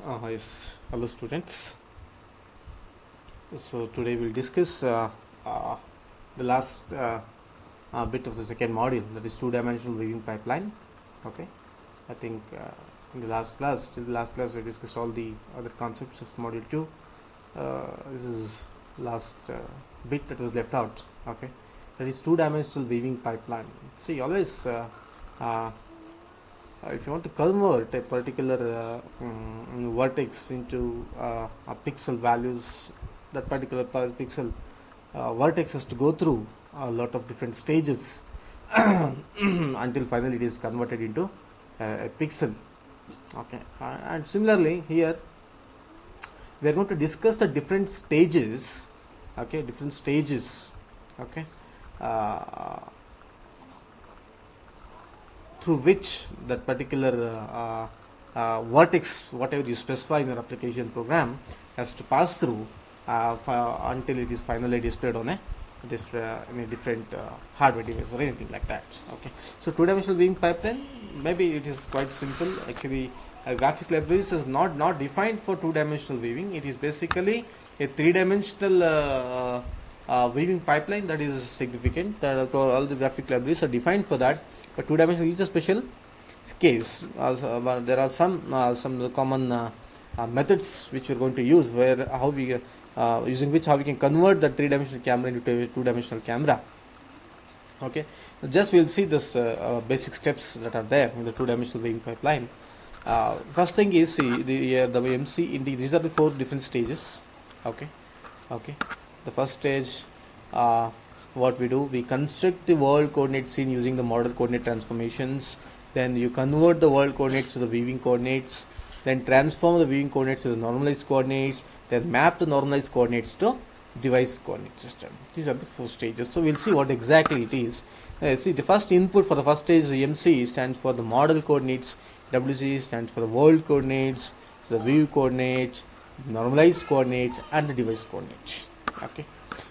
Yes, hello students. So today we'll discuss the last bit of the second module, that is two-dimensional weaving pipeline. Okay, I think in the last class we discussed all the other concepts of module 2. This is last bit that was left out. Okay, that is two-dimensional weaving pipeline. See, always if you want to convert a particular vertex into a pixel values, that particular pixel vertex has to go through a lot of different stages until finally it is converted into a pixel. Okay, and similarly here we are going to discuss the different stages. Okay, different stages. Okay. Through which that particular vertex, whatever you specify in your application program, has to pass through until it is finally displayed on a different hardware device or anything like that. Okay, so two-dimensional weaving pipeline, maybe it is quite simple. Actually, graphic libraries is not defined for two-dimensional weaving. It is basically a three-dimensional weaving pipeline that is significant. All the graphic libraries are defined for that, but two-dimensional is a special case. There are some common methods which we are going to use, where how we using which how we can convert the three-dimensional camera into a two-dimensional camera. Okay, just we'll see this basic steps that are there in the two-dimensional weaving pipeline. First thing is, see the MC. These are the 4 different stages. Okay. The first stage, what we do, we construct the world coordinate scene using the model coordinate transformations. Then you convert the world coordinates to the weaving coordinates. Then transform the weaving coordinates to the normalized coordinates. Then map the normalized coordinates to device coordinate system. These are the 4 stages. So we'll see what exactly it is. See, the first input for the first stage, MC, stands for the model coordinates. WC stands for the world coordinates, the view coordinates, normalized coordinates, and the device coordinates. Okay,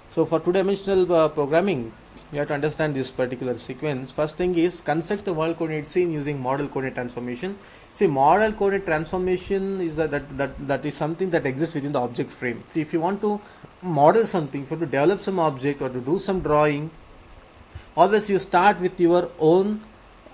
so for two-dimensional programming, you have to understand this particular sequence. First thing is construct the world coordinate scene using model coordinate transformation. See, model coordinate transformation is that is something that exists within the object frame. See, if you want to model something, if you want to develop some object or to do some drawing, always you start with your own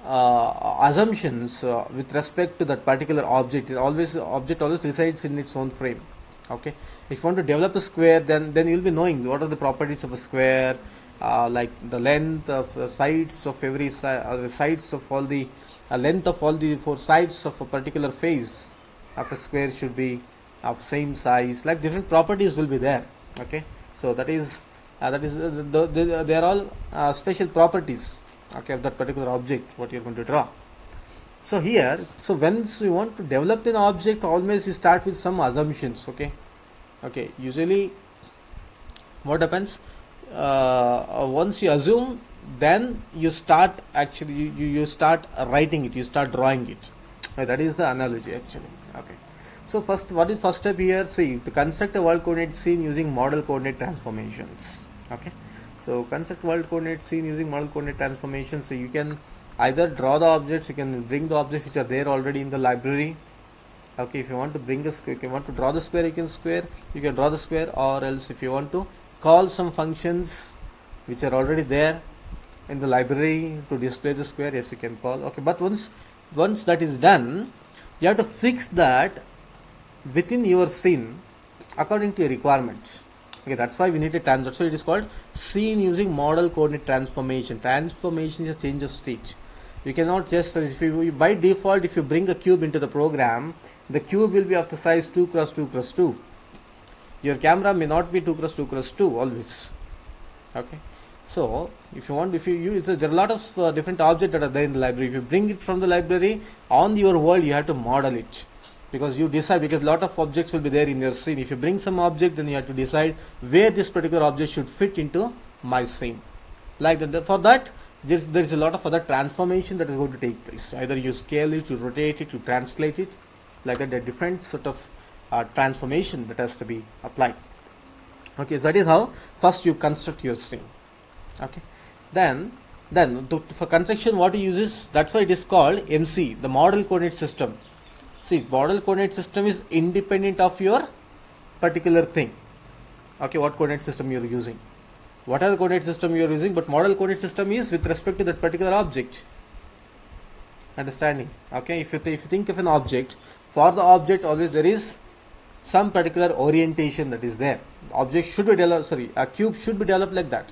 assumptions with respect to that particular object. Object always resides in its own frame. Okay, if you want to develop a square, then you'll be knowing what are the properties of a square, like the length of the sides of every sides of all the length of all the 4 sides of a particular face of a square should be of same size. Like different properties will be there. Okay, so they are all special properties. Okay, of that particular object what you are going to draw. So here, so once you want to develop an object, always you start with some assumptions. Okay, usually what happens, once you assume, then you start actually you start writing it, you start drawing it. That is the analogy actually. Okay, so what is first step here? See, to construct a world coordinate scene using model coordinate transformations. Okay, so construct world coordinate scene using model coordinate transformations. So you can either draw the objects, you can bring the objects which are there already in the library. Okay, if you want to bring a square, if you want to draw the square, you can draw the square, or else if you want to call some functions which are already there in the library to display the square, yes, you can call. Okay, but once that is done, you have to fix that within your scene according to your requirements. Okay, that's why we need a transform. So it is called scene using model coordinate transformation. Transformation is a change of state. You cannot just, by default, if you bring a cube into the program, the cube will be of the size 2 cross 2 cross 2. Your camera may not be 2 cross 2 cross 2 always. Okay, so if you want, if you use, there are a lot of different objects that are there in the library. If you bring it from the library on your world, you have to model it. Because you decide, because a lot of objects will be there in your scene. If you bring some object, then you have to decide where this particular object should fit into my scene. Like that, for that, there is a lot of other transformation that is going to take place. Either you scale it, you rotate it, you translate it. Like that, there are different sort of transformation that has to be applied. Okay, so that is how first you construct your scene. Okay, then for construction, what you use is, that's why it is called MC, the model coordinate system. See, model coordinate system is independent of your particular thing. Okay, what coordinate system you are using. What are the coordinate system you are using? But model coordinate system is with respect to that particular object. Understanding? Okay, if you think of an object, for the object always there is some particular orientation that is there. The object should be developed. Sorry, a cube should be developed like that.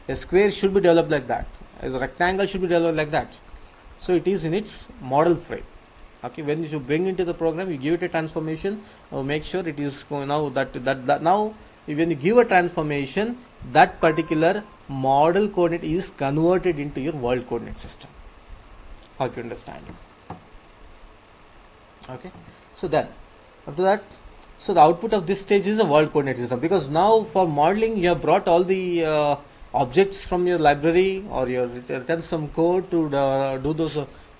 A square should be developed like that. A rectangle should be developed like that. So it is in its model frame. Okay, when you bring into the program, you give it a transformation. Make sure it is now that now when you give a transformation, that particular model coordinate is converted into your world coordinate system. Hope you understand. Okay, so then after that, so the output of this stage is a world coordinate system, because now for modeling you have brought all the objects from your library, or you have written some code to do those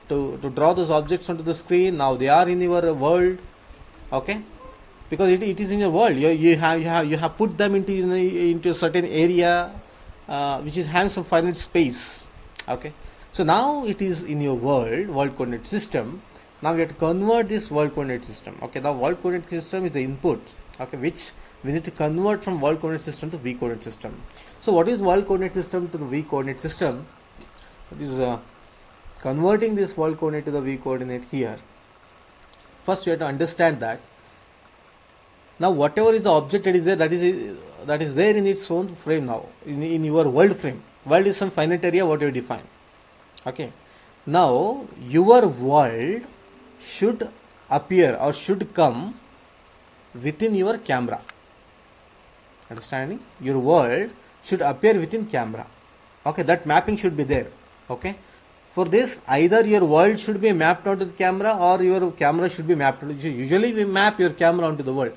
to draw those objects onto the screen. Now they are in your world. Okay, because it is in your world. You have put them into a certain area which is having some finite space. Okay, so now it is in your world coordinate system. Now we have to convert this world coordinate system. Okay, now world coordinate system is the input. Okay, which we need to convert from world coordinate system to v coordinate system. So what is world coordinate system to the v coordinate system? It is converting this world coordinate to the v coordinate here. First, you have to understand that now whatever is the object that is there, that is there in its own frame now, in your world frame. World is some finite area what you define. Okay, now your world should appear or should come within your camera. Understanding? Your world should appear within camera. Okay, that mapping should be there. Okay, for this either your world should be mapped onto the camera or your camera should be mapped. Usually we map your camera onto the world.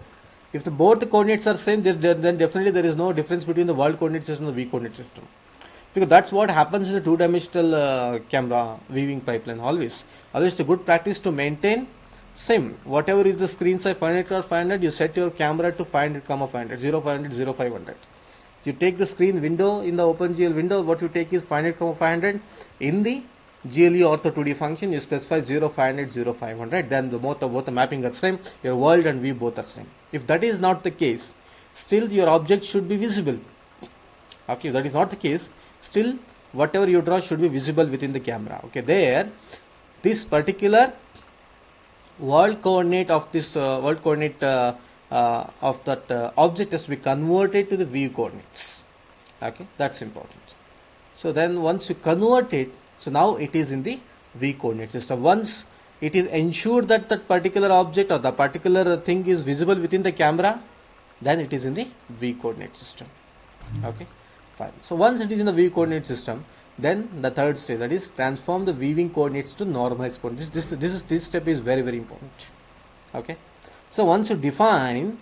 If the both coordinates are same, then definitely there is no difference between the world coordinate system and the v coordinate system, because that's what happens in the two-dimensional camera viewing pipeline. Always it's a good practice to maintain same. Whatever is the screen size 500 or 500, you set your camera to 500, 500, 0, 500, 0, 500. You take the screen window in the OpenGL window. What you take is 500, 500. In the GLE ortho 2D function, you specify 0, 500, 0, 500. Then both the mapping are same. Your world and view both are same. If that is not the case, still your object should be visible. Okay, if that is not the case, still whatever you draw should be visible within the camera. Okay, there this particular world coordinate of this world coordinate of that object has to be converted to the view coordinates. Okay, that's important. So then once you convert it, so now it is in the v coordinate system. Once it is ensured that that particular object or the particular thing is visible within the camera, then it is in the v coordinate system. Okay, fine. So once it is in the v coordinate system, then the third stage, that is transform the viewing coordinates to normalized coordinates. This step is very, very important. Okay, so once you define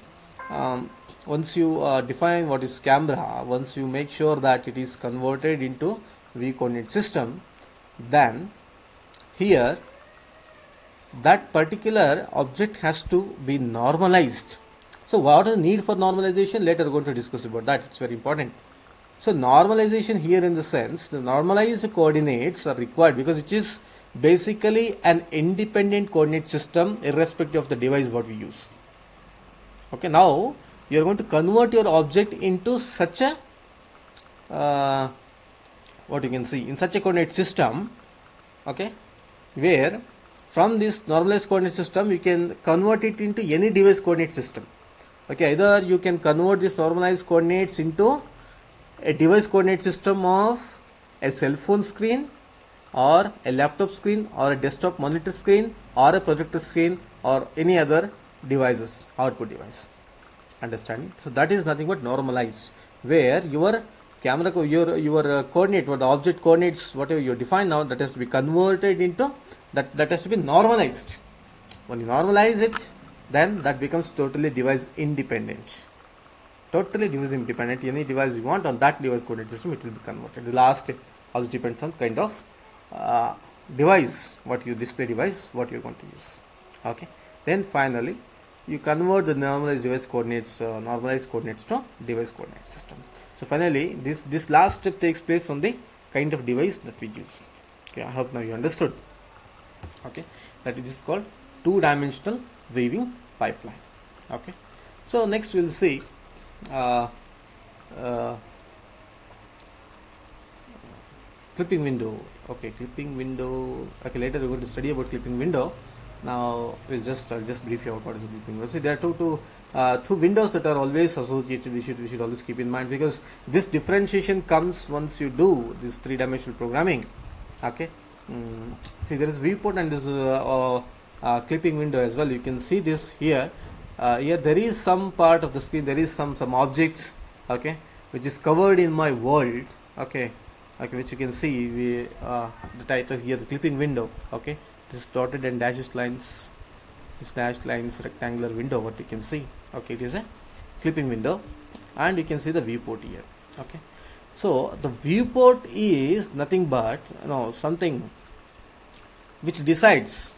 what is camera, once you make sure that it is converted into v coordinate system, then here that particular object has to be normalized. So what is the need for normalization? Later we are going to discuss about that. It's very important. So normalization here, in the sense the normalized coordinates are required because it is basically an independent coordinate system irrespective of the device what we use. Okay, now you are going to convert your object into such a what you can see in such a coordinate system. Okay, where from this normalized coordinate system you can convert it into any device coordinate system. Okay, either you can convert this normalized coordinates into a device coordinate system of a cell phone screen or a laptop screen or a desktop monitor screen or a projector screen or any other devices, output device. Understanding? So that is nothing but normalized, where your camera your coordinate, or the object coordinates whatever you define now, that has to be converted into that has to be normalized. When you normalize it, then that becomes totally device independent. Totally device independent. Any device you want on that device coordinate system, it will be converted. The last also depends on kind of device, what you display device, what you are going to use. Okay. Then finally, you convert the normalized device coordinates, normalized coordinates to device coordinate system. So finally, this last step takes place on the kind of device that we use. Okay, I hope now you understood. Okay, that is called two-dimensional weaving pipeline. Okay, so next we'll see clipping window. Okay, clipping window. Okay, later we're going to study about clipping window. Now I'll just brief you out what is a clipping window. See, there are two windows that are always associated. We should always keep in mind, because this differentiation comes once you do this three-dimensional programming. Okay, see, there is viewport and this clipping window as well. You can see this here. Here there is some part of the screen, there is some objects, okay, which is covered in my world. Okay, which you can see the title here, the clipping window. Okay, this dotted and dashed lines, rectangular window, what you can see. Okay, it is a clipping window, and you can see the viewport here. Okay, so the viewport is nothing but something which decides,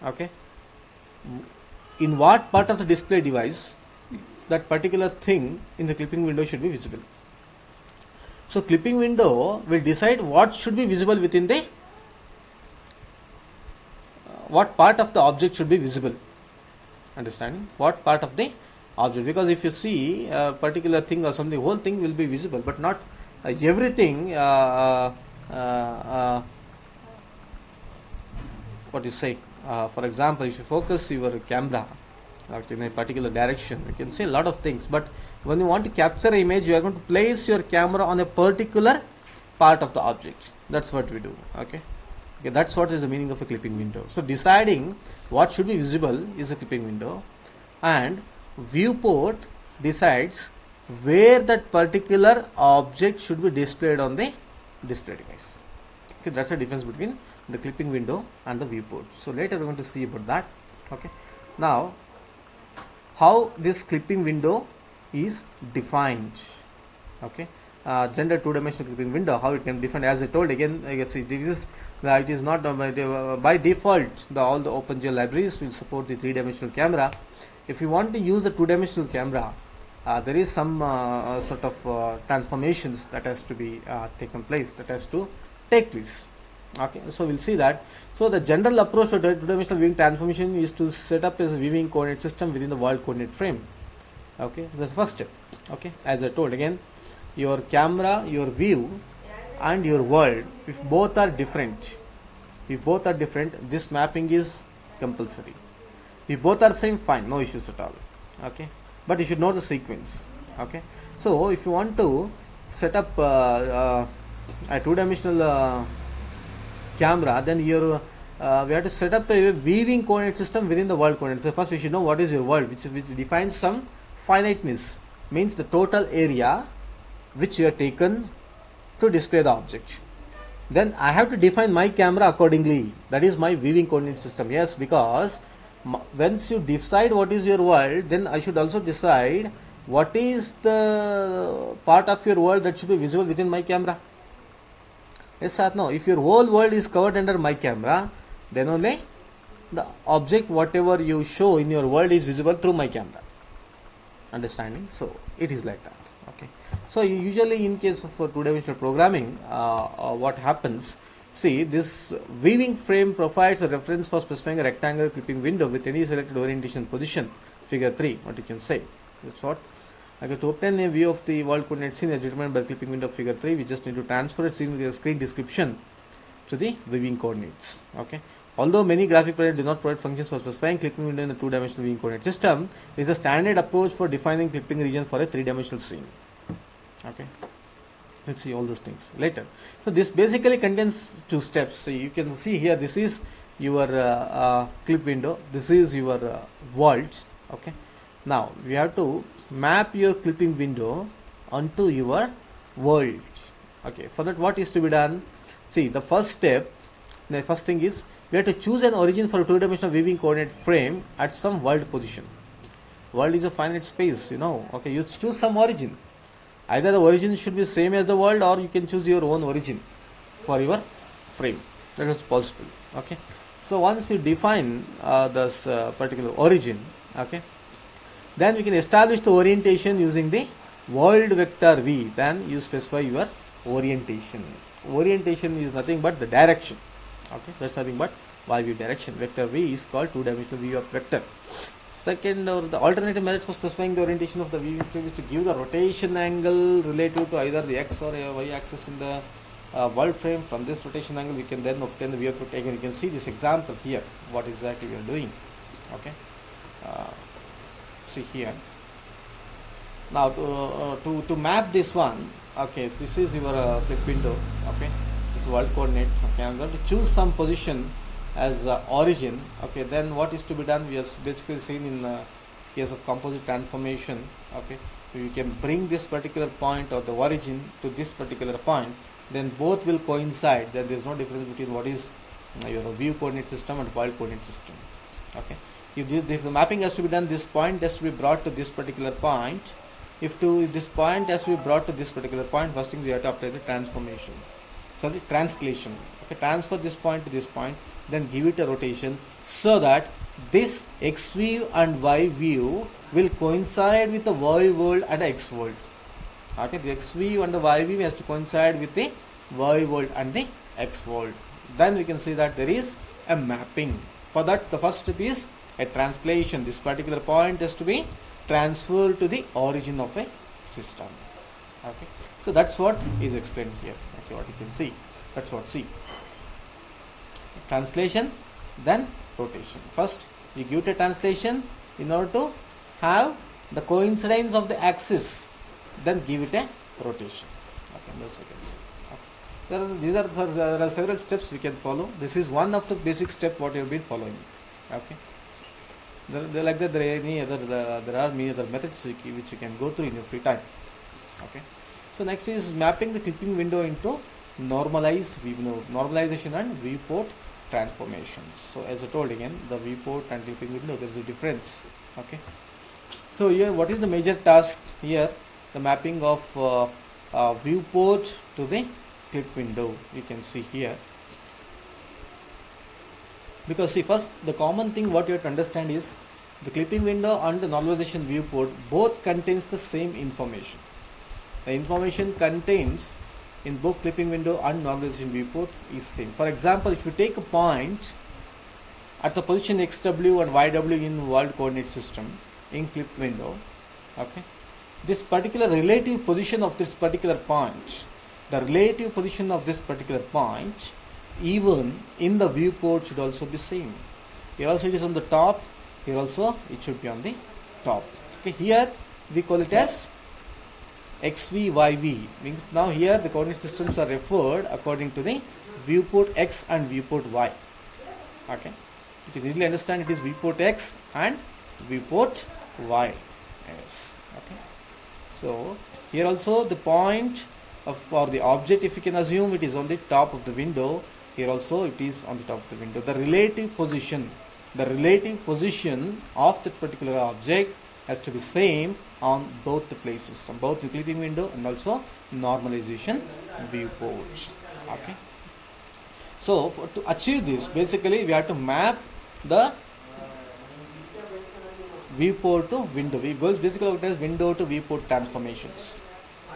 okay, in what part of the display device that particular thing in the clipping window should be visible. So clipping window will decide what should be visible within the what part of the object should be visible. Understanding? What part of the object, because if you see a particular thing or something, the whole thing will be visible, but not everything. What you say? For example, if you focus your camera in a particular direction, you can see a lot of things, but when you want to capture an image, you are going to place your camera on a particular part of the object. That's what we do. Okay, that's what is the meaning of a clipping window. So deciding what should be visible is a clipping window, and viewport decides where that particular object should be displayed on the display device. Okay, that's the difference between the clipping window and the viewport. So later we're going to see about that. Okay, now how this clipping window is defined. Okay, gender two-dimensional clipping window, how it can be defined. As I told again, I guess it is not by default all the OpenGL libraries will support the three-dimensional camera. If you want to use the two-dimensional camera, there is some sort of transformations that has to be taken place, that has to take place. Okay, so we'll see that. So the general approach to two-dimensional viewing transformation is to set up a viewing coordinate system within the world coordinate frame. Okay, that's the first step. Okay, as I told again, your camera, your view, and your world, if both are different, this mapping is compulsory. If both are same, fine, no issues at all. Okay, but you should know the sequence. Okay, so if you want to set up a two-dimensional camera, then we have to set up a weaving coordinate system within the world coordinate. So first you should know what is your world, which defines some finiteness, means the total area which you have taken to display the object. Then I have to define my camera accordingly. That is my weaving coordinate system. Yes, because once you decide what is your world, then I should also decide what is the part of your world that should be visible within my camera. Yes or no? If your whole world is covered under my camera, then only the object whatever you show in your world is visible through my camera. Understanding? So it is like that. Okay. So usually in case of two-dimensional programming, what happens? See, this weaving frame provides a reference for specifying a rectangular clipping window with any selected orientation position. Figure 3. What you can say? That's what. Okay, to obtain a view of the world coordinate scene as determined by the clipping window figure 3, we just need to transfer a screen description to the weaving coordinates. Okay. Although many graphic providers do not provide functions for specifying clipping window in the two-dimensional weaving coordinate system, there is a standard approach for defining clipping region for a three-dimensional scene. Okay. Let's see all those things later. So this basically contains two steps. So you can see here, this is your clip window, this is your world. Okay. Now we have to map your clipping window onto your world. Okay, for that what is to be done? See, the first step, the first thing is we have to choose an origin for a two-dimensional weaving coordinate frame at some world position. World is a finite space, Okay, you choose some origin. Either the origin should be same as the world, or you can choose your own origin for your frame. That is possible. Okay, so once you define this particular origin, okay, then we can establish the orientation using the world vector v. Then you specify your orientation. Orientation is nothing but the direction. Okay, that's nothing but y view direction. Vector v is called two-dimensional view of vector. Second, or the alternative method for specifying the orientation of the view frame is to give the rotation angle relative to either the x or y axis in the world frame. From this rotation angle, we can then obtain the view of again. You can see this example here. What exactly we are doing? Okay. See here. Now to map this one. Okay, this is your clip window. Okay, this is world coordinate. Okay, I'm going to choose some position as origin. Okay, then what is to be done? We have basically seen in case of composite transformation. Okay, so you can bring this particular point or the origin to this particular point, then both will coincide. Then there is no difference between what is your view coordinate system and world coordinate system. Okay, if the mapping has to be done, this point has to be brought to this particular point. If this point has to be brought to this particular point, first thing we have to apply the transformation. Sorry, translation. Okay, transfer this point to this point, then give it a rotation so that this x view and y view will coincide with the y world and the x world. Okay, the x view and the y view has to coincide with the y world and the x world. Then we can see that there is a mapping. For that, the first step is a translation. This particular point has to be transferred to the origin of a system. Okay, so that's what is explained here. Okay, what you can see, that's what. See, translation, then rotation. First you give it a translation in order to have the coincidence of the axis, then give it a rotation. Okay, that's what you can see. Okay. There are several steps we can follow. This is one of the basic steps what you have been following. Okay, like that there are any other there are many other methods which you can go through in your free time. Okay, so next is mapping the clipping window into normalization and viewport transformations. So as I told again, the viewport and clipping window, there is a difference. Okay, so here what is the major task here? The mapping of viewport to the clip window. You can see here, because see, first the common thing what you have to understand is the clipping window and the normalization viewport both contains the same information. The information contained in both clipping window and normalization viewport is same. For example, if you take a point at the position xw and yw in world coordinate system in clip window, okay, this particular relative position of this particular point, the relative position of this particular point even in the viewport should also be same. Here also it is on the top, here also it should be on the top. Okay, here we call it as xv yv, means now here the coordinate systems are referred according to the viewport x and viewport y. Okay, you can easily understand it is viewport x and viewport y. Yes. Okay, so here also the point for the object, if you can assume it is on the top of the window, here also it is on the top of the window. The relative position of that particular object has to be same on both the places, on both the clipping window and also normalization viewports. Okay, so to achieve this, basically we have to map the viewport to window. We basically look at window to viewport transformations.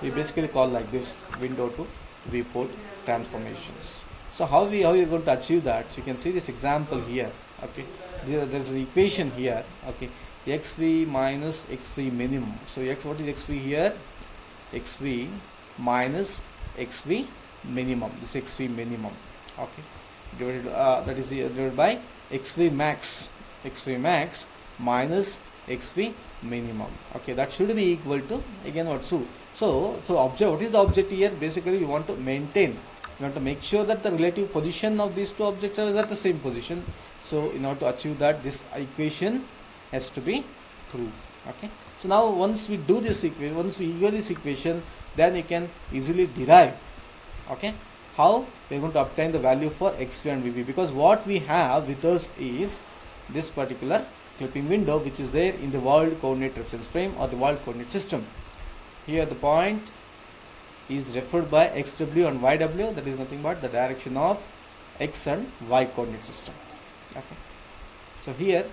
We basically call like this, window to viewport transformations. So how we are going to achieve that? So you can see this example here. Okay, there is an equation here. Okay, xv minus xv minimum. So what is xv here? Xv minus xv minimum. This xv minimum. Okay, divided that is divided by xv max. Xv max minus xv minimum. Okay, that should be equal to again what? So object. What is the object here? Basically, we want to maintain. We want to make sure that the relative position of these two objects are at the same position. So in order to achieve that, this equation has to be true. Okay. So now once we do this equation, once we equal this equation, then you can easily derive. Okay, how we are going to obtain the value for xv and vv, because what we have with us is this particular clipping window which is there in the world coordinate reference frame or the world coordinate system. Here the point is referred by xw and yw, that is nothing but the direction of x and y coordinate system. Okay, so here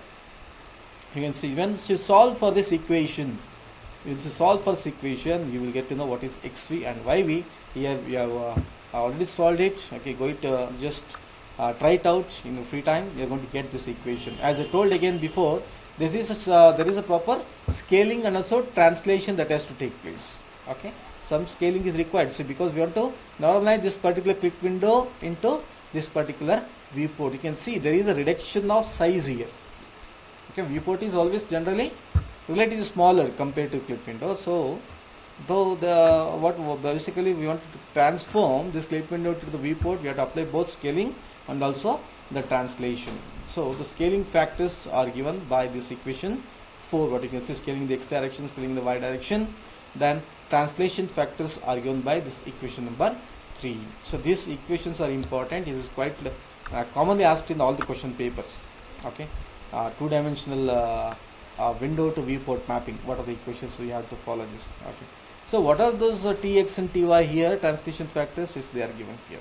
you can see when you solve for this equation, you will get to know what is xv and yv. Here we have already solved it. Okay, go it just try it out in your free time. You're going to get this equation. As I told again before, there is a proper scaling and also translation that has to take place. Okay, some scaling is required. So because we want to normalize this particular clip window into this particular viewport, you can see there is a reduction of size here. Okay, viewport is always generally relatively smaller compared to clip window. So though basically we want to transform this clip window to the viewport, we have to apply both scaling and also the translation. So the scaling factors are given by this equation 4. What you can see, scaling the x direction, scaling the y direction. Then translation factors are given by this equation number 3. So these equations are important. This is quite commonly asked in all the question papers. Okay, two-dimensional window to viewport mapping. What are the equations? So you have to follow this. Okay. So what are those tx and ty here? Translation factors is they are given here.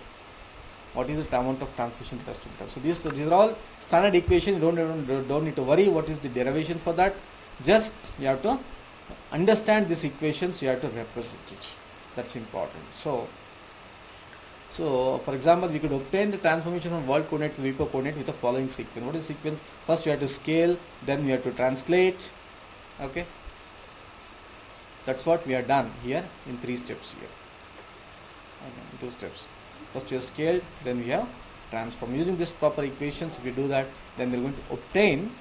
What is the amount of translation that has to be done? So these are all standard equations. You don't need to worry what is the derivation for that. Just you have to understand these equations. You have to represent it. That's important. So for example, we could obtain the transformation from world coordinate to viewport coordinate with the following sequence. What is the sequence? First you have to scale, then we have to translate. Okay, that's what we have done here in 3 steps here. Okay, in 2 steps. First we have scaled, then we have transformed. Using this proper equations, if you do that, then we're going to obtain.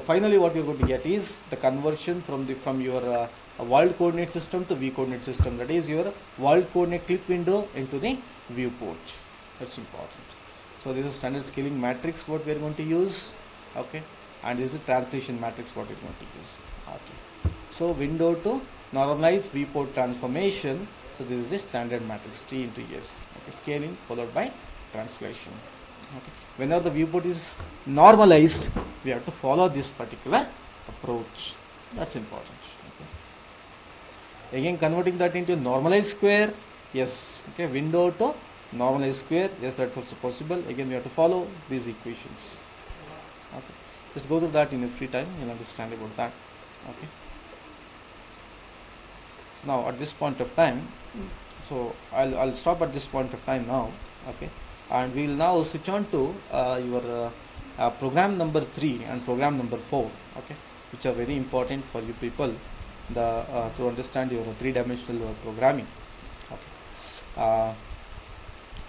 Finally, what you're going to get is the conversion from your world coordinate system to v coordinate system. That is your world coordinate clip window into the viewport. That's important. So this is standard scaling matrix what we are going to use. Okay, and this is the translation matrix what we're going to use. Okay. So window to normalize viewport transformation. So this is the standard matrix T into S. Okay, scaling followed by translation. Okay. Whenever the viewport is normalized, we have to follow this particular approach. That's important. Okay. Again, converting that into normalized square. Yes. Okay. Window to normalized square. Yes, that's also possible. Again, we have to follow these equations. Okay. Just go through that in your free time. You'll understand about that. Okay. So now at this point of time, so I'll stop at this point of time now. Okay. And we will now switch on to your program number 3 and program number 4, okay, which are very important for you people to understand your 3-dimensional programming. Okay.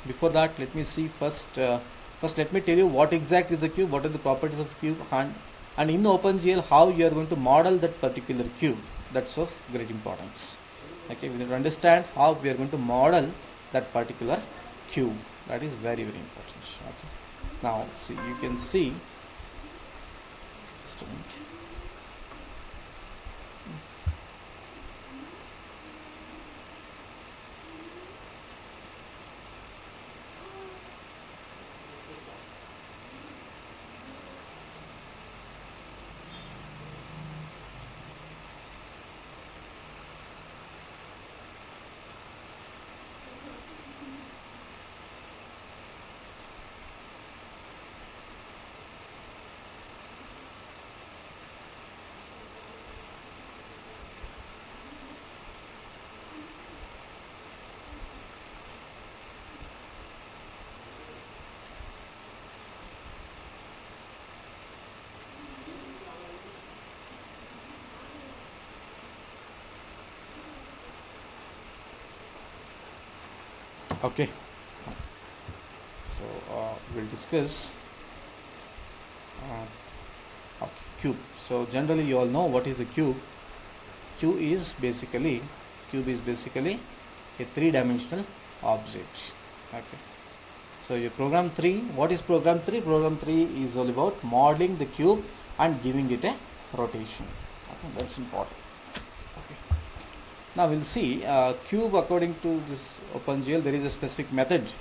Before that, let me see first let me tell you what exactly is a cube, what are the properties of cube, and in OpenGL how you are going to model that particular cube. That's of great importance. Okay, we need to understand how we are going to model that particular cube. That is very, very important. Okay. Now, see, you can see. Just a minute. Okay, so we'll discuss okay, cube. So generally you all know what is a cube. Cube is basically a 3-dimensional object. Okay, so your program 3, what is program 3? Program 3 is all about modeling the cube and giving it a rotation. Okay, that's important. Now we'll see cube according to this OpenGL. There is a specific method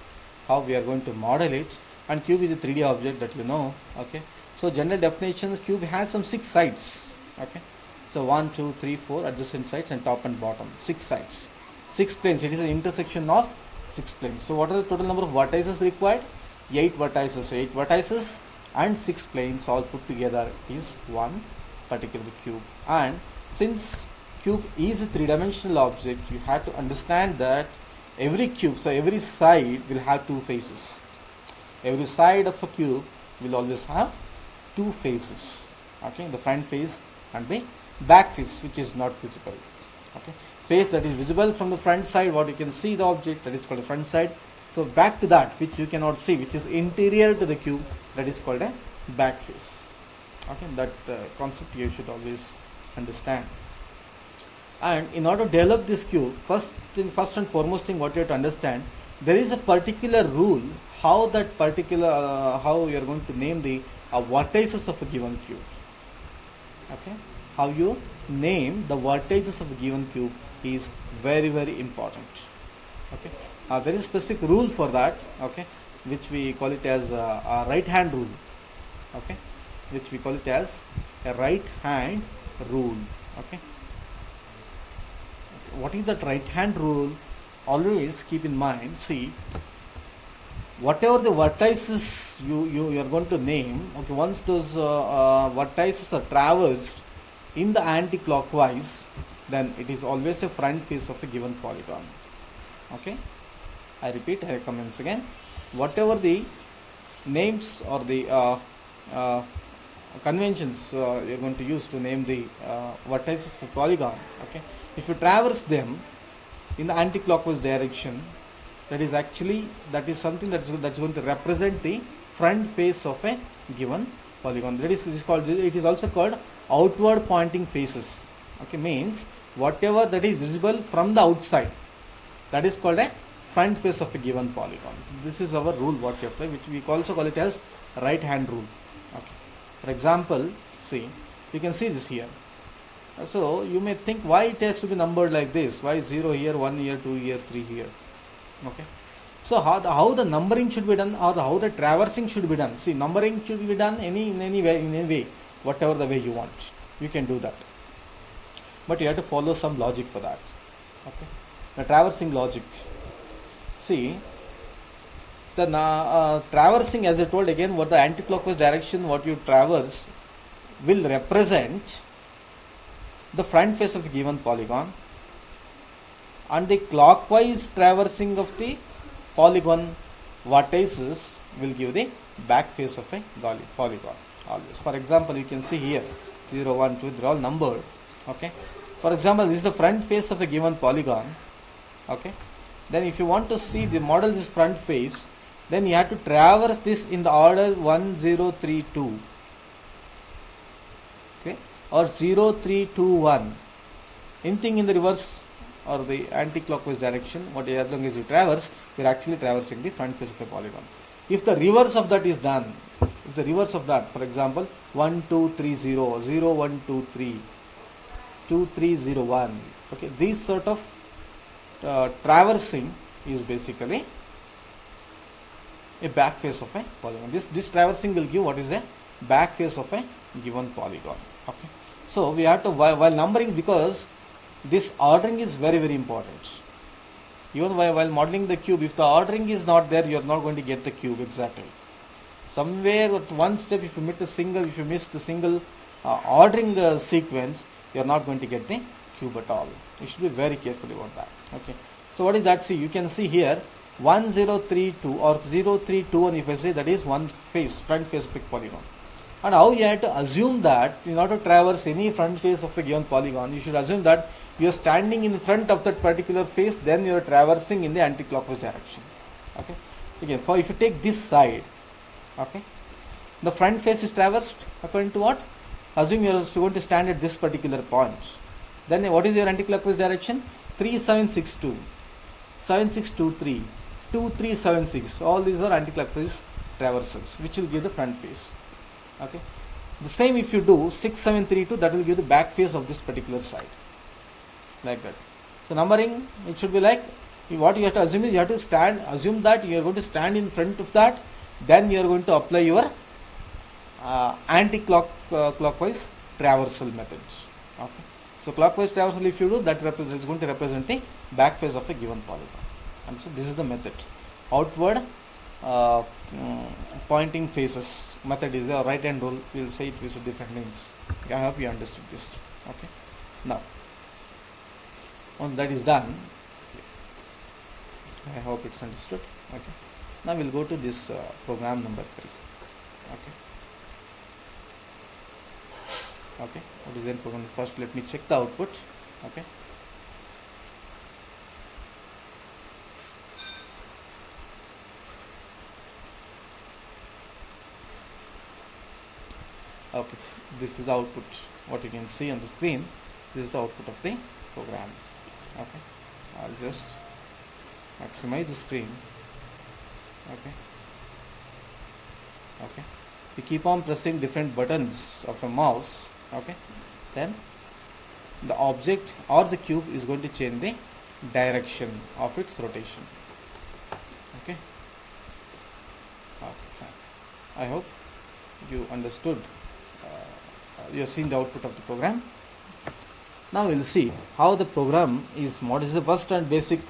how we are going to model it, and cube is a 3D object that you know. Okay, so general definitions, cube has some 6 sides. Okay, so 1, 2, 3, 4 adjacent sides and top and bottom, 6 sides, 6 planes. It is an intersection of 6 planes. So what are the total number of vertices required? 8 vertices. So 8 vertices and 6 planes all put together is one particular cube. And since cube is a 3-dimensional object, you have to understand that every cube, so every side will have 2 faces. every side of a cube will always have two faces. Okay, the front face and the back face, which is not visible. Okay, face that is visible from the front side, what you can see the object, that is called the front side. So back to that which you cannot see, which is interior to the cube, that is called a back face. Okay, that concept you should always understand. And in order to develop this cube, first and foremost thing what you have to understand, there is a particular rule how that particular how you are going to name the vertices of a given cube. Okay, how you name the vertices of a given cube is very, very important. Okay, there is a specific rule for that. Okay, which we call it as a right hand rule. Okay, which we call it as a right hand rule. Okay, what is that right hand rule? Always keep in mind, see, whatever the vertices you are going to name, okay, once those vertices are traversed in the anti-clockwise, then it is always a front face of a given polygon. Okay, I repeat, I commence again, whatever the names or the conventions you are going to use to name the vertices of a polygon, okay, if you traverse them in the anti-clockwise direction, that is something that's going to represent the front face of a given polygon. That is called, it is also called outward pointing faces. Okay, means whatever that is visible from the outside, that is called a front face of a given polygon. This is our rule what we apply, which we also call it as right hand rule. Okay, for example, see, you can see this here. So you may think why it has to be numbered like this, why 0 here, 1 here, 2 here, 3 here. Okay, so how the numbering should be done, or how the traversing should be done. See, numbering should be done in any way, whatever the way you want, you can do that, but you have to follow some logic for that. Okay, the traversing logic. See, the traversing, as I told again, what the anti-clockwise direction what you traverse will represent the front face of a given polygon, and the clockwise traversing of the polygon vertices will give the back face of a polygon always. For example, you can see here 0, 1, 2, they are all numbered. Okay, for example, this is the front face of a given polygon. Okay, then if you want to see the model this front face, then you have to traverse this in the order 1, 0, 3, 2. Okay, or 0, 3, 2, 1. Anything in the reverse or the anti-clockwise direction, as long as you traverse, you are actually traversing the front face of a polygon. If the reverse of that is done, if the reverse of that, for example, 1, 2, 3, 0, 0, 1, 2, 3, 2, 3, 0, 1. Okay, these sort of traversing is basically a back face of a polygon. This traversing will give what is a back face of a given polygon. Okay, so we have to, while numbering, because this ordering is very, very important. Even while modeling the cube, if the ordering is not there, you are not going to get the cube exactly. Somewhere at one step, if you miss the single ordering sequence, you are not going to get the cube at all. You should be very careful about that. Okay, so what is that? See, you can see here 1, 0, 3, 2 or 0, 3, 2, and if I say that is one face, front face of a polygon. And how you have to assume that in order to traverse any front face of a given polygon, you should assume that you are standing in front of that particular face, then you are traversing in the anti-clockwise direction. Okay, again, if you take this side, okay, the front face is traversed according to what? Assume you are going to stand at this particular point. Then what is your anti-clockwise direction? 3, 7, 6, 2, 7, 6, 2, 3, 2, 3, 7, 6. All these are anti-clockwise traversals, which will give the front face. Okay, the same if you do 6, 7, 3, 2, that will give the back face of this particular side, like that. So numbering, it should be like, what you have to assume is you have to assume that you are going to stand in front of that, then you are going to apply your anti-clockwise traversal methods. Okay, so clockwise traversal if you do, that is going to represent the back face of a given polygon. And so this is the method. Outward pointing faces method is the right hand rule. We will say it with different names. Okay, I hope you understood this. Okay, now once that is done, I hope it's understood. Okay, Now we'll go to this program number 3. Okay, what is the program? First let me check the output. Okay, okay, this is the output. What you can see on the screen, this is the output of the program. Okay, I'll just maximize the screen. Okay, we keep on pressing different buttons of a mouse. Okay, then the object or the cube is going to change the direction of its rotation. Okay, fine. I hope you understood. You have seen the output of the program. Now we'll see how the program is. What is the first and basic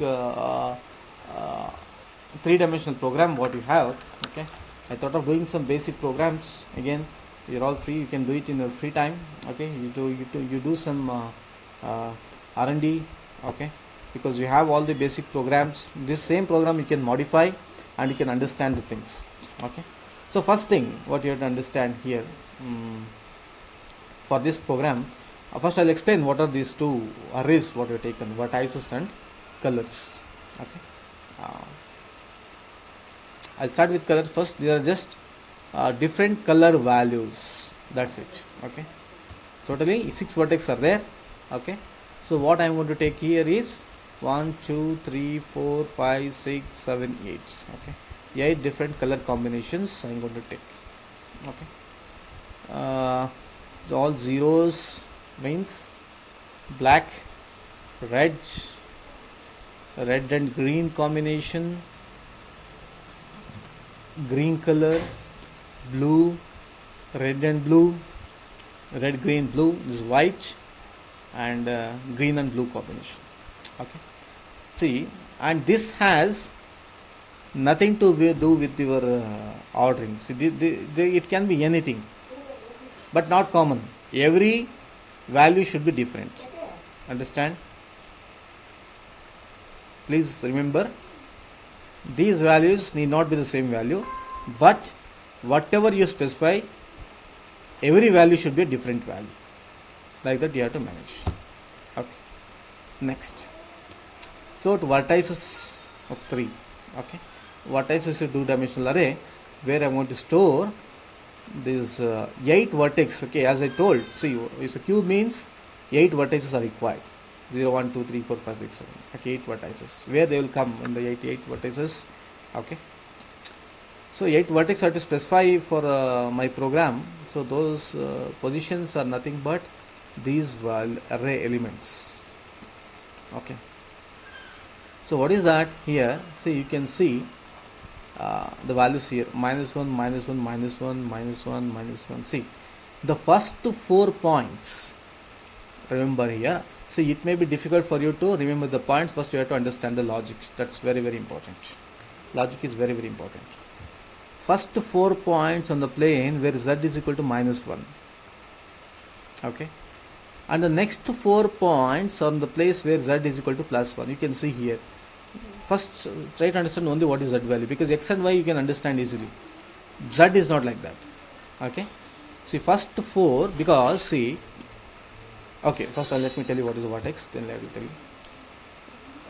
three-dimensional program what you have. Okay, I thought of doing some basic programs. Again, you're all free, you can do it in your free time. Okay, you do some R&D. Okay, because you have all the basic programs. This same program you can modify and you can understand the things. Okay, so first thing what you have to understand here, for this program, first I'll explain what are these two arrays what we have taken, vertices and colors. Okay, I'll start with colors first. They are just different color values, that's it. Okay, totally 6 vertex are there. Okay, so what I'm going to take here is 1 2 3 4 5 6 7 8. Okay, 8 different color combinations I'm going to take. Okay, so all zeros means black, red and green combination, green color, blue, red and blue, red, green, blue. This is white, and green and blue combination. Okay, see, and this has nothing to do with your ordering. See, it can be anything, but not common. Every value should be different. Understand? Please remember, these values need not be the same value, but whatever you specify, every value should be a different value. Like that you have to manage. Okay, next. So to vertices of 3. Okay, vertices is a 2-dimensional array where I want to store these 8 vertex. Okay, as I told, see, it's a cube means 8 vertices are required. 0 1 2 3 4 5 6 7. Okay, 8 vertices. Where they will come in the 8 vertices. Okay, so 8 vertex I have to specify for my program. So those positions are nothing but these array elements. Okay, so what is that here? See, you can see the values here: -1 -1 -1 -1 -1. See, the first 4 points, remember here. See, it may be difficult for you to remember the points. First you have to understand the logic. That's very important. Logic is very important. First 4 points on the plane where z is equal to -1. Okay, and the next 4 points on the place where z is equal to +1. You can see here. First try to understand only what is z value, because x and y you can understand easily. Z is not like that. Okay, see, first 4, because see, okay, first let me tell you what is the vertex, then I will tell you.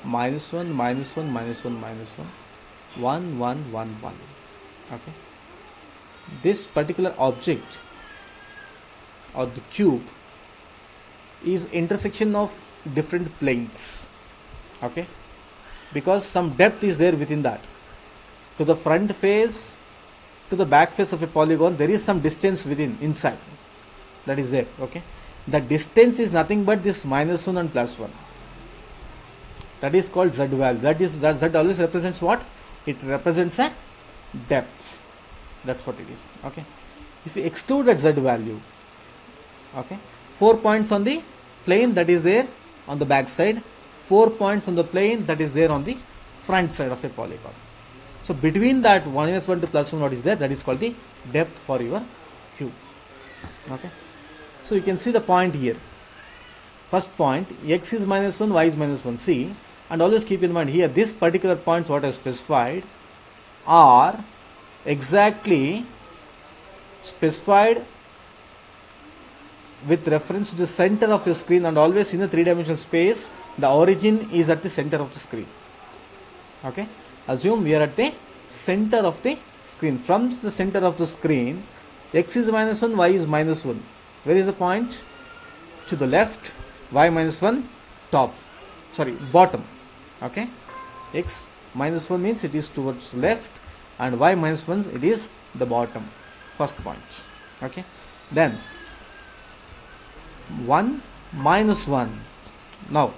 -1 -1 -1 -1 1 1 1 1. Okay, this particular object or the cube is intersection of different planes. Okay, because some depth is there within that. To the front face, to the back face of a polygon, there is some distance within, inside, that is there. Okay, the distance is nothing but this -1 and +1. That is called z value. That z always represents what? It represents a depth. That's what it is. Okay, if you exclude that z value, okay, 4 points on the plane that is there on the back side, 4 points on the plane that is there on the front side of a polygon. So between that -1 to +1, what is there? That is called the depth for your cube. Okay, so you can see the point here. First point, x is -1, y is -1. See, and always keep in mind here, this particular points what I specified are exactly specified with reference to the center of your screen, and always in the three-dimensional space the origin is at the center of the screen. Okay, assume we are at the center of the screen. From the center of the screen, x is -1, y is -1. Where is the point? To the left, y -1, top, sorry, bottom. Okay, x -1 means it is towards left, and y -1 it is the bottom. First point. Okay, then 1 -1. Now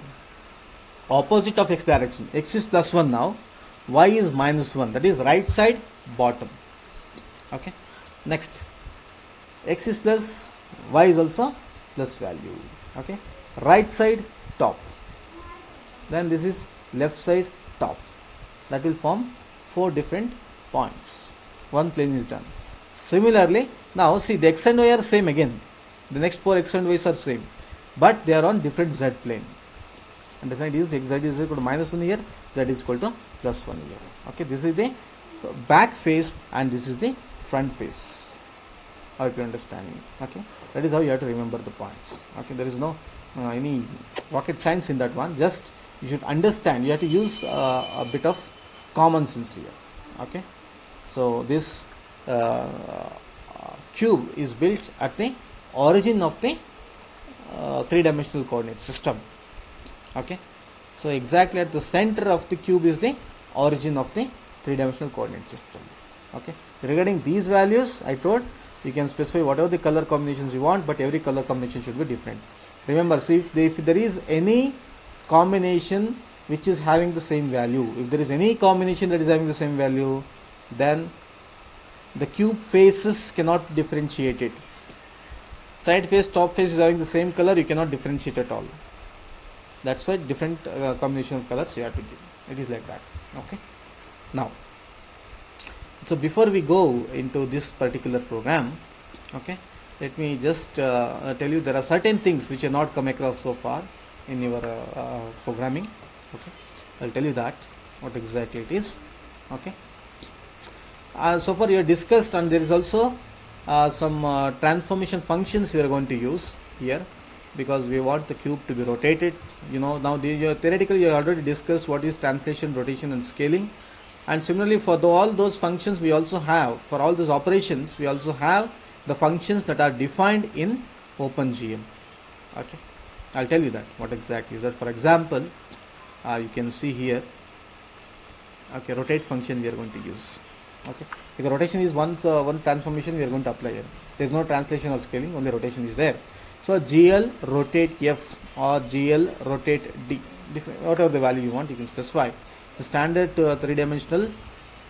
opposite of x direction, x is +1 now, y is -1, that is right side bottom. Okay, next x is plus, y is also plus value. Okay, right side top, then this is left side top. That will form 4 different points. One plane is done. Similarly, now see, the x and y are same again. The next 4 x and y's are same, but they are on different z plane. Understand? This is z is equal to -1 here, z is equal to +1 here. Okay, this is the back face and this is the front face. I hope you understand me. Okay, that is how you have to remember the points. Okay, there is no any rocket science in that one. Just you should understand. You have to use a bit of common sense here. Okay, so this cube is built at the origin of the three-dimensional coordinate system. Okay, so exactly at the center of the cube is the origin of the three-dimensional coordinate system. Okay, regarding these values, I told you can specify whatever the color combinations you want, but every color combination should be different. Remember, so if there is any combination which is having the same value, if there is any combination that is having the same value, then the cube faces cannot differentiate it. Side face, top face is having the same color, you cannot differentiate at all. That's why different combination of colors you have to give. It is like that. Okay. Now, so before we go into this particular program, okay, let me just tell you there are certain things which are not come across so far in your programming. Okay, I'll tell you that what exactly it is. Okay. So far you have discussed, and there is also some transformation functions we are going to use here, because we want the cube to be rotated. You know, now theoretically you have already discussed what is translation, rotation and scaling, and similarly for all those functions we also have, for all those operations we also have the functions that are defined in OpenGL. Okay, I'll tell you that what exactly is that. For example, you can see here, okay, rotate function we are going to use. Okay, because rotation is one transformation we are going to apply here. There is no translation or scaling, only rotation is there. So GL rotate F or GL rotate D, whatever the value you want, you can specify. It's a standard three-dimensional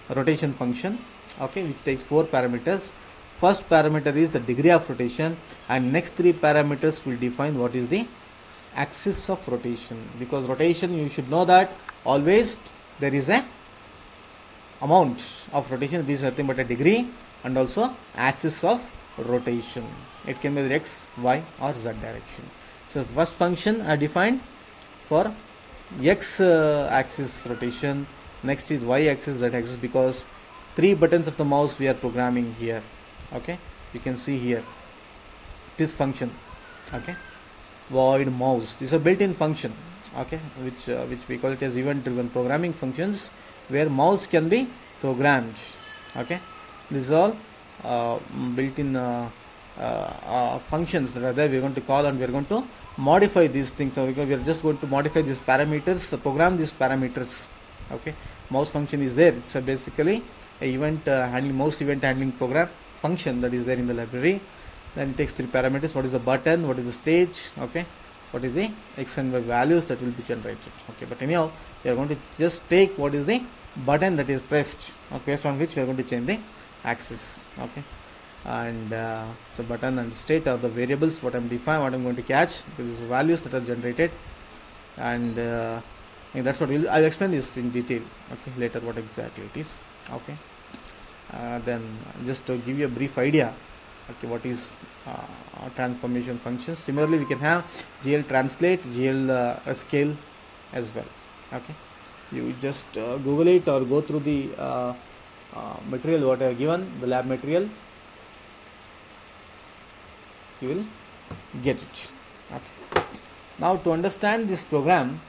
rotation function, okay, which takes 4 parameters. First parameter is the degree of rotation, and next 3 parameters will define what is the axis of rotation. Because rotation, you should know that always there is a amount of rotation. This is nothing but a degree and also axis of rotation. It can be the x, y or z direction. So first function I defined for x axis rotation, next is y axis, z axis, because 3 buttons of the mouse we are programming here. Okay, you can see here this function, okay, void mouse. This is a built-in function, okay, which we call it as event-driven programming functions, where mouse can be programmed. Okay, this is all built-in functions that are there. We are going to call and we are going to modify these things. So we are just going to modify these parameters, program these parameters. Okay, mouse function is there. It's basically a event handling, mouse event handling program function that is there in the library. Then it takes 3 parameters. What is the button? What is the stage? Okay, what is the x and y values that will be generated. Okay, but anyhow, we are going to just take what is the button that is pressed, okay, based on which we are going to change the axis. Okay, and so button and state are the variables what I'm defining, what I'm going to catch. These are values that are generated, and that's what I'll explain this in detail. Okay, later what exactly it is. Okay, then just to give you a brief idea. Okay, what is transformation functions? Similarly, we can have GL translate, GL scale as well. Okay, you just Google it or go through the material what I have given, the lab material, you will get it. Okay. Now to understand this program,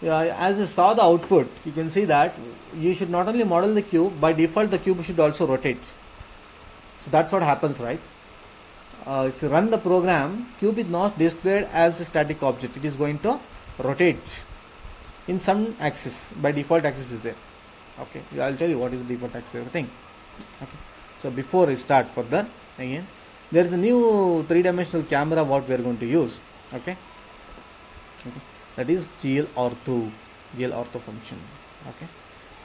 as you saw the output, you can see that you should not only model the cube, by default the cube should also rotate. So that's what happens, right? If you run the program, cube is not displayed as a static object. It is going to rotate in some axis. By default axis is there. Okay, I'll tell you what is the default axis, everything. Okay. So before I start further, again, there is a new three-dimensional camera what we are going to use. Okay. Okay. That is GL ortho function. Okay.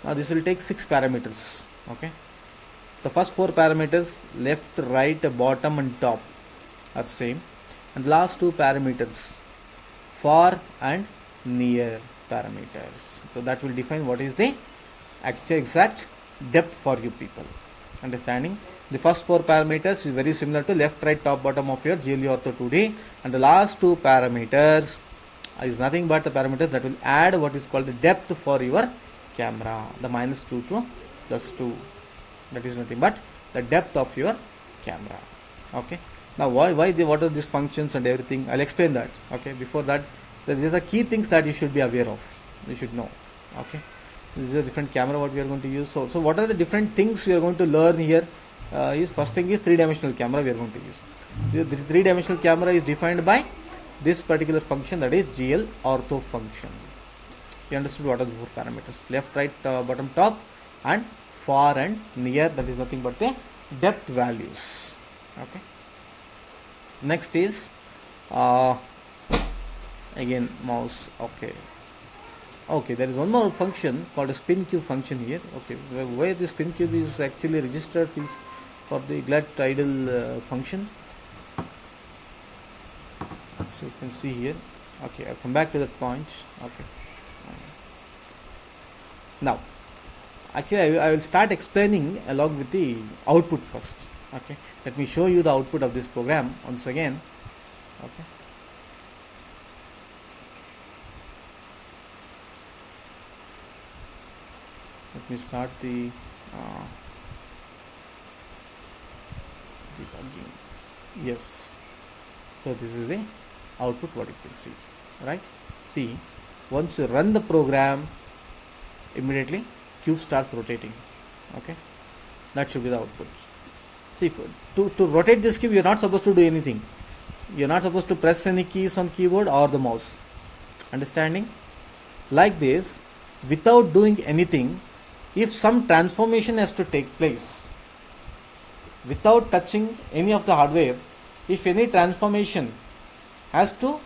Now this will take 6 parameters. Okay. The first 4 parameters, left, right, bottom and top, are same, and the last 2 parameters, far and near parameters. So that will define what is the actual exact depth for you people. Understanding? The first 4 parameters is very similar to left, right, top, bottom of your GLE ortho 2D, and the last 2 parameters is nothing but the parameters that will add what is called the depth for your camera, the -2 to +2. That is nothing but the depth of your camera. Okay. Now what are these functions and everything? I'll explain that. Okay. Before that, these are key things that you should be aware of. You should know. Okay. This is a different camera what we are going to use. So what are the different things we are going to learn here? Is first thing is three-dimensional camera we are going to use. The three-dimensional camera is defined by this particular function, that is GL ortho function. You understood what are the 4 parameters? Left, right, bottom, top, and far and near. That is nothing but the depth values. Okay. Next is again mouse. Okay. Okay, there is one more function called a spin cube function here. Okay, where the spin cube is actually registered is for the glut idle function. So you can see here. Okay, I'll come back to that point. Okay. Now, actually I will start explaining along with the output first. Okay, let me show you the output of this program once again. Okay. Let me start the debugging. Yes. So this is the output what you can see. Right? See, once you run the program, immediately cube starts rotating. Okay. That should be the output. See, to rotate this cube, you are not supposed to do anything. You are not supposed to press any keys on keyboard or the mouse. Understanding? Like this, without doing anything, if some transformation has to take place, without touching any of the hardware, if any transformation has to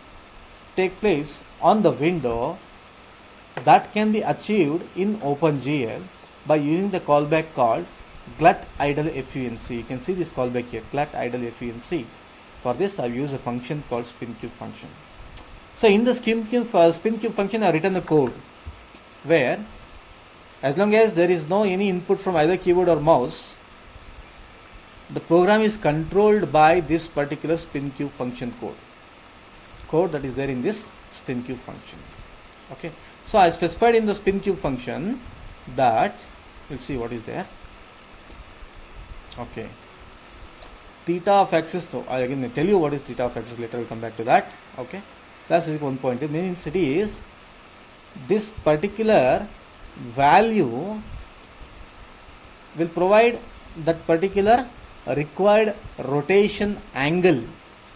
take place on the window, that can be achieved in OpenGL by using the callback called glut idle func. You can see this callback here, glut idle func. For this, I've used a function called spin cube function. So in the spin cube function, I've written a code where, as long as there is no any input from either keyboard or mouse, the program is controlled by this particular spin cube function code that is there in this spin cube function. Okay. So I specified in the spin cube function that, we'll see what is there. Okay. Theta of axis, so I'll again tell you what is theta of axis, later I'll come back to that. Okay. That's one point. It means it is this particular value will provide that particular required rotation angle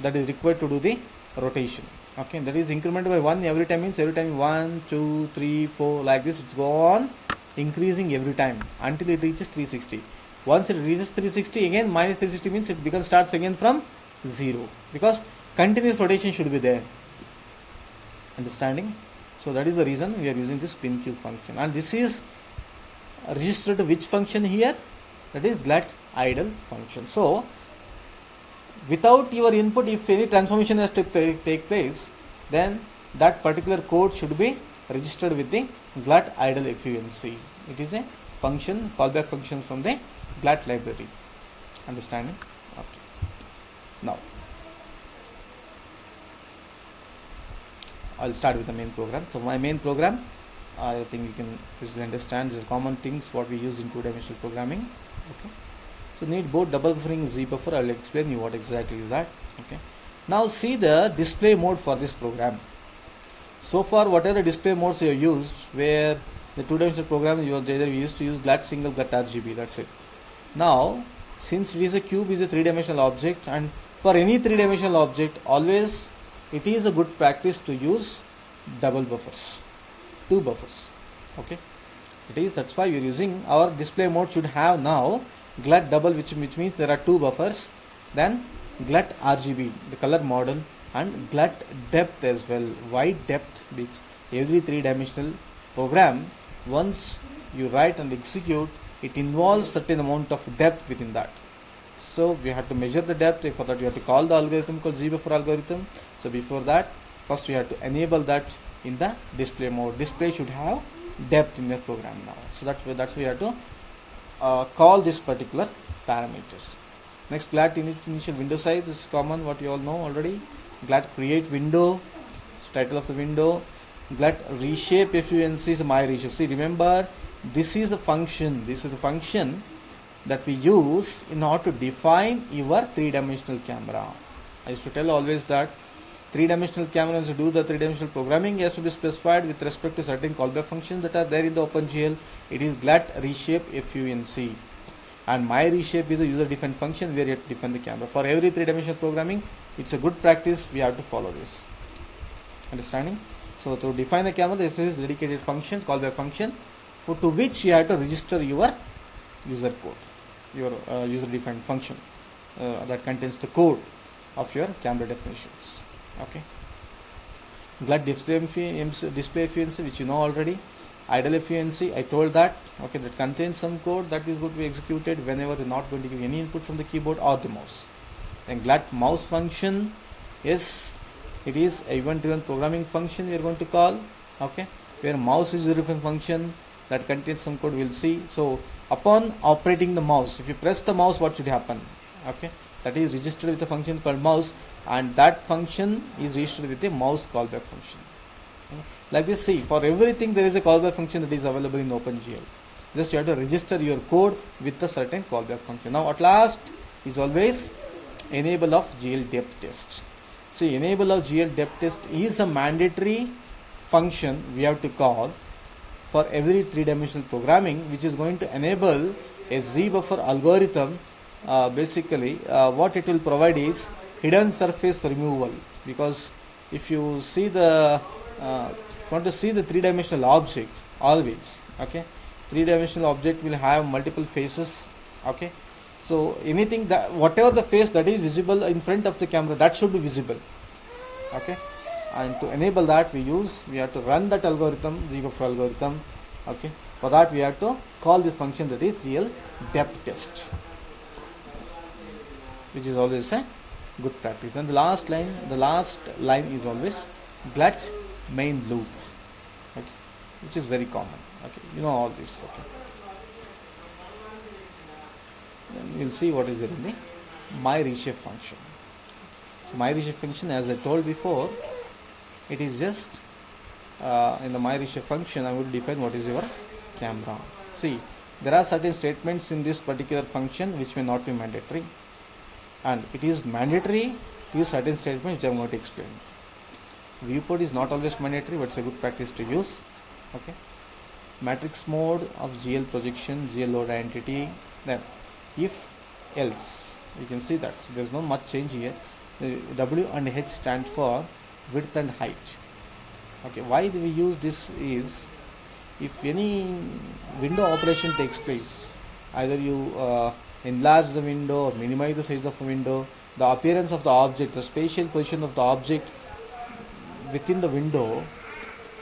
that is required to do the rotation. Okay, that is incremented by 1 every time, means every time 1, 2, 3, 4, like this, it's go on increasing every time until it reaches 360. Once it reaches 360, again minus 360 means it starts again from 0, because continuous rotation should be there. Understanding? So that is the reason we are using this spin cube function, and this is registered to which function here? That is glut idle function. So without your input, if any transformation has to take place, then that particular code should be registered with the glut idle func. It is a function, callback function from the glut library. Understanding? Okay. Now I'll start with the main program. So my main program, I think you can easily understand the common things what we use in two-dimensional programming. Okay, so need both double buffering and Z buffer. I will explain you what exactly is that. Okay, now see the display mode for this program. So far, whatever display modes you have used, where the two-dimensional program you used to use GLAD single GLAD RGB. That's it. Now, since it is a cube, is a three-dimensional object, and for any three-dimensional object, always it is a good practice to use double buffers, two buffers. Okay, it is, that's why we are using our display mode should have now GLAD double, which means there are two buffers, then GLAD RGB, the color model, and GLAD depth as well. Why depth? Because every three-dimensional program, once you write and execute, it involves certain amount of depth within that. So we have to measure the depth. For that, you have to call the algorithm called Z buffer algorithm. So before that, first we have to enable that in the display mode. Display should have depth in the program now. So that's why we have to call this particular parameter. Next, GLAD initial window size is common, what you all know already. GLAD create window, title of the window. GLAD reshape FUNC is my reshape. See, remember, this is a function. This is a function that we use in order to define your three-dimensional camera. I used to tell always that three-dimensional camera, once you do the three-dimensional programming, has to be specified with respect to certain callback functions that are there in the OpenGL. It is GLAD reshape FUNC, and my reshape is a user-defined function where you have to define the camera. For every three-dimensional programming, it's a good practice. We have to follow this. Understanding? So to define the camera, this is dedicated function, callback function, to which you have to register your user code, your user-defined function that contains the code of your camera definitions. Okay. GLAD display FUNC, which you know already. Idle FUNC, I told that. Okay, that contains some code that is going to be executed whenever you're not going to give any input from the keyboard or the mouse. Then GLAD mouse function, yes, it is a event-driven programming function we are going to call. Okay, where mouse is a different function that contains some code. We'll see. So upon operating the mouse, if you press the mouse, what should happen? Okay, that is registered with a function called mouse, and that function is registered with a mouse callback function. Okay. Like this, see, for everything there is a callback function that is available in OpenGL. Just you have to register your code with a certain callback function. Now at last is always enable of GL depth test. See, enable of GL depth test is a mandatory function we have to call for every three-dimensional programming, which is going to enable a Z buffer algorithm. Basically, what it will provide is hidden surface removal, because if you see the if you want to see the three-dimensional object, always, okay, three-dimensional object will have multiple faces. Okay, so anything that, whatever the face that is visible in front of the camera, that should be visible. Okay, and to enable that, we have to run that algorithm, Z buffer algorithm. Okay, for that we have to call this function, that is GL depth test, which is always a good practice. Then the last line is always GLAD main loop, okay, which is very common. Okay, you know all this. Okay, then you'll see what is there in the my reshape function. So my reshape function, as I told before, it is just in the my reshape function I will define what is your camera. See, there are certain statements in this particular function which may not be mandatory, and it is mandatory to use certain statements which I am going to explain. Viewport is not always mandatory, but it's a good practice to use. Okay, matrix mode of GL projection, GL load identity. Then if else, you can see that so there is no much change here. The W and H stand for width and height. Okay, why do we use this is, if any window operation takes place, either you enlarge the window or minimize the size of a window, the appearance of the object, the spatial position of the object within the window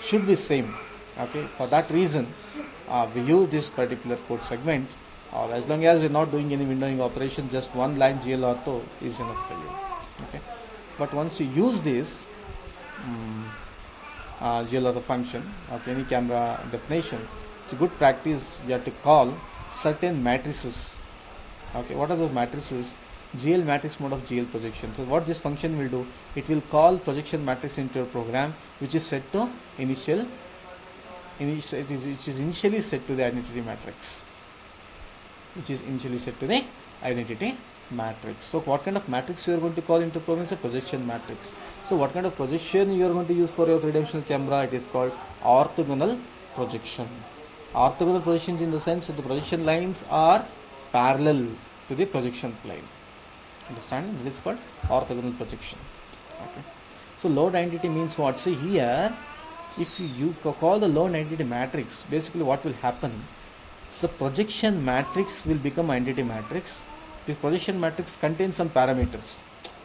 should be same. Okay, for that reason we use this particular code segment, or as long as you're not doing any windowing operation, just one line GL ortho is enough for you. Okay, but once you use this GL ortho function of any camera definition, it's a good practice. You have to call certain matrices. Okay, what are those matrices? GL matrix mode of GL projection. So what this function will do, it will call projection matrix into your program, which is set to initial which is initially set to the identity matrix. Which is initially set to the identity matrix. So what kind of matrix you are going to call into province? A projection matrix. So what kind of projection you are going to use for your three-dimensional camera? It is called orthogonal projection. Orthogonal projections in the sense that the projection lines are parallel to the projection plane. Understand? This is called orthogonal projection. Okay. So load identity means what? See here, if you call the load identity matrix, basically what will happen? The projection matrix will become identity matrix. This projection matrix contains some parameters.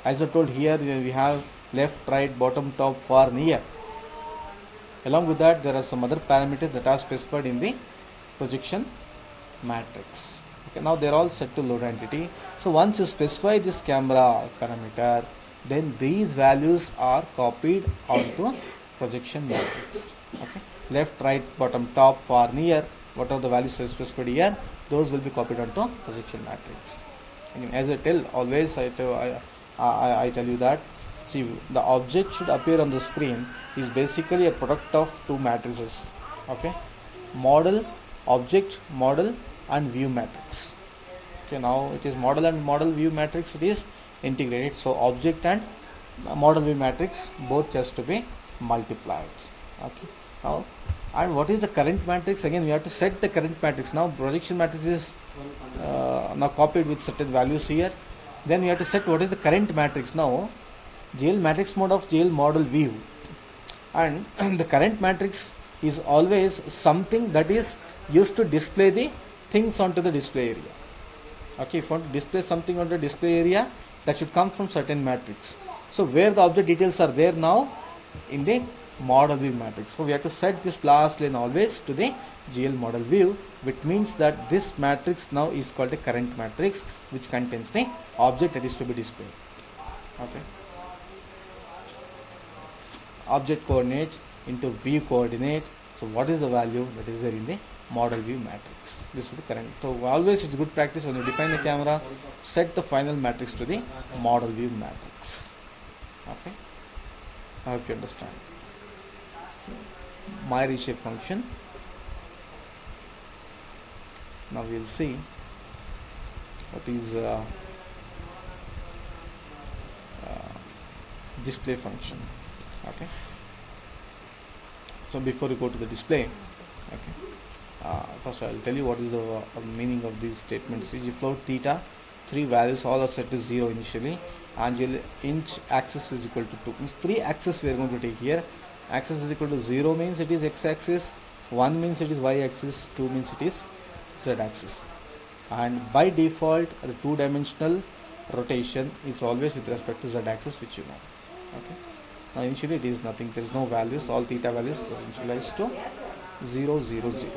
As I told here, we have left, right, bottom, top, far, near. Along with that, there are some other parameters that are specified in the projection matrix. Okay, now they are all set to load entity. So once you specify this camera parameter, then these values are copied onto projection matrix. Okay, left, right, bottom, top, far, near. What are the values specified here? Those will be copied onto projection matrix. Again, as I tell always, I tell you that, see, the object should appear on the screen is basically a product of two matrices. Okay, model, object, model, and view matrix. Okay, now it is model and model view matrix. It is integrated. So object and model view matrix both has to be multiplied. Okay, now. And what is the current matrix? Again, we have to set the current matrix. Now projection matrix is now copied with certain values here. Then we have to set what is the current matrix. Now GL matrix mode of GL model view, and the current matrix is always something that is used to display the things onto the display area. Okay, if you want to display something on the display area, that should come from certain matrix. So where the object details are there now in the model view matrix. So we have to set this last line always to the GL model view, which means that this matrix now is called a current matrix, which contains the object that is to be displayed. Okay. Object coordinate into view coordinate. So what is the value that is there in the model view matrix? This is the current. So always it's good practice when you define the camera, set the final matrix to the model view matrix. Okay. I hope you understand. My reshape function. Now we will see what is display function. Okay. So before you go to the display, okay, first I will tell you what is the meaning of these statements. If float theta, three values all are set to 0 initially, and inch axis is equal to 2. Means three axes we are going to take here. Axis is equal to 0 means it is x-axis, 1 means it is y-axis, 2 means it is z-axis. And by default, the two-dimensional rotation is always with respect to z-axis, which you know. Okay. Now initially it is nothing, there is no values, all theta values are initialized to 0, 0, 0.